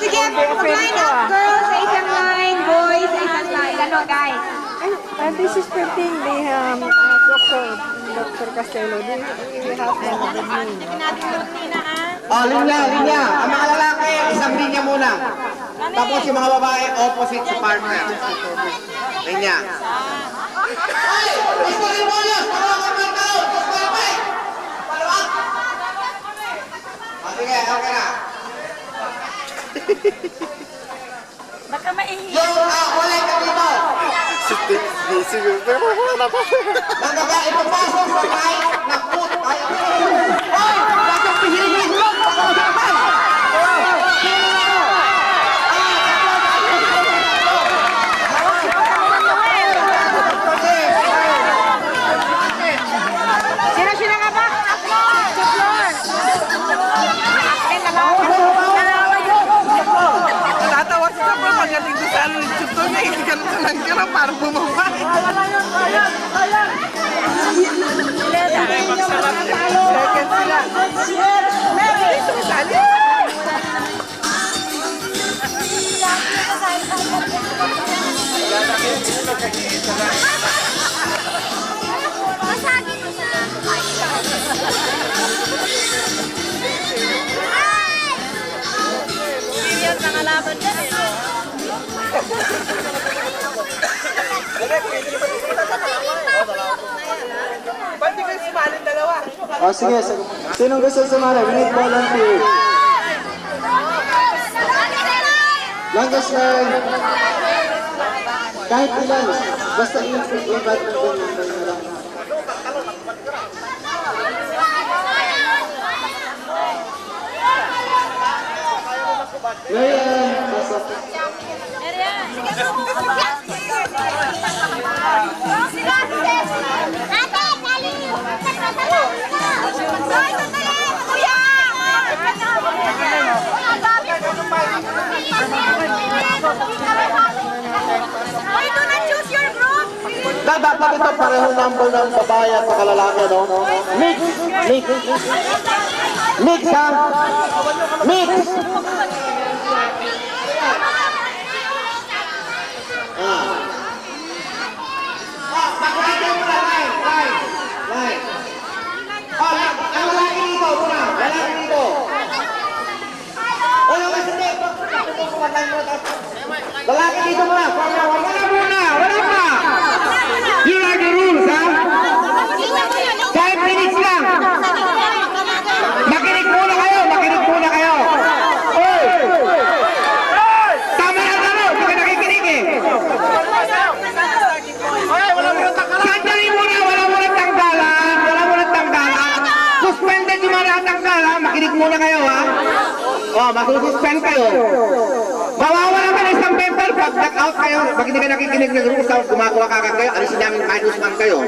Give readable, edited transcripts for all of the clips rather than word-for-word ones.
Sige, mag-line up, girls sa isang line, boys sa isang line. Ano, guys? And this is printing the Dr. Castello. We have the Oh, linya. Ang mga lalaki, isang linya muna. Tapos yung mga babae, opposite sa partner. Linya. Ay! Gusto rin mo yun! Sige, okay na. Baka maihiya. Yung walay ka dito. Pero wala na pa. Nagaga, ipapasok sa kahit na foot. Ay, bakit pihilin mo? Pag-usapan! Sino nga ba? Natatawa siya pa pagaling ko sa ano yung chuto niya. Ganun ka lang ka na parang bumaba. Second sila. Mary! Sumisali! Masagin mo sa Serious na kalaban dyan eh, no? Ba't di kayo sumalin dalawa? Oh, sige. Sinong gusto sumali? We need volunteer. Longest line. Kahit ilan. Basta i-invite mo din yung lang. Marian, pasok. Dapat ito pareho number ng babae at kalalaki, no? Mix! Mix! Mix, ha? Mix! Pag-usapan mo na, line. Oh, ang lalaki dito muna. Lalaki dito. Wala ka sige. Lalaki dito muna. Wala pa. You are the rules, ha? 5 minutes lang. Makinig muna kayo. Oy! Tama na talo. Hindi ka nakikinig eh. Sandali muna. Wala mo ng tanggalan. Suspended yung mga tanggalan. Makinig muna kayo, ha? Oh, masususpend kayo. Mawawala ka na isang member. Pag knock-out kayo, pag hindi ka nakikinig ng rules, gumagawa kagad kayo, alisin namin -1 kayo.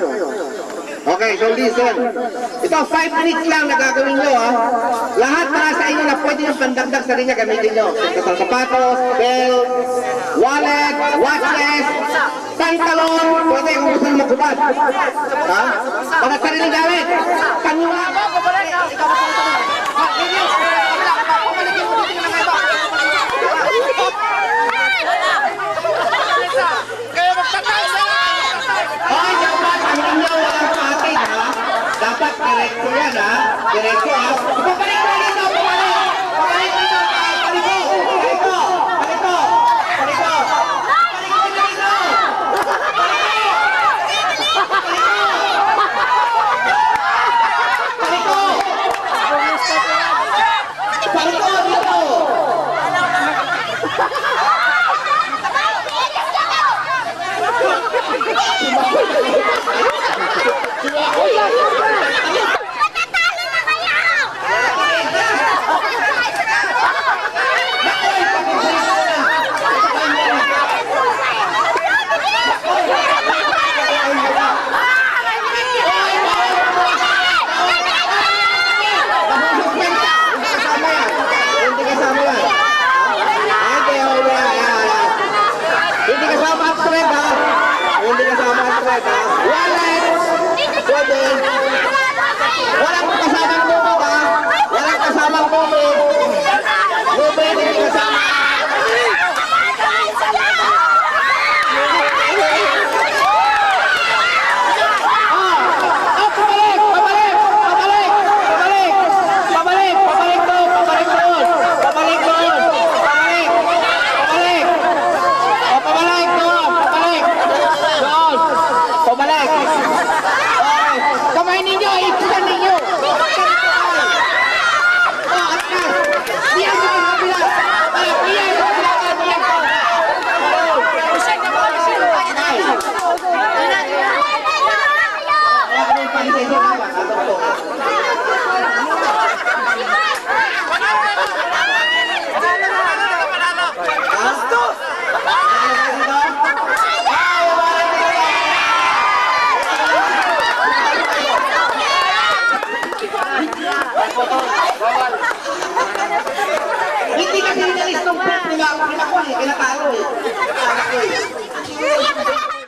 Okay, so listen. Ito, 5 minutes lang na gagawin nyo, ha? Lahat para sa inyo na pwede yung pandagdag sa linya gamitin nyo. Kasal sapatos, belt, wallet, watches, pantalon, pwede kung gusto nyo magkubad. Ha? Para sarili gamit. Kanula mo, kabalik ka. Ikaw Kaya magtatay na! Hoy, dapat ang inyo walang patid, ha? Dapat diretso yan, ha? Diretso, ha? Pabalik mo dito! Pabalik dito! Paliko! Wallet! Pwede! Walang kasamang buko ka! kasamang numero. Numero, hindi kasama.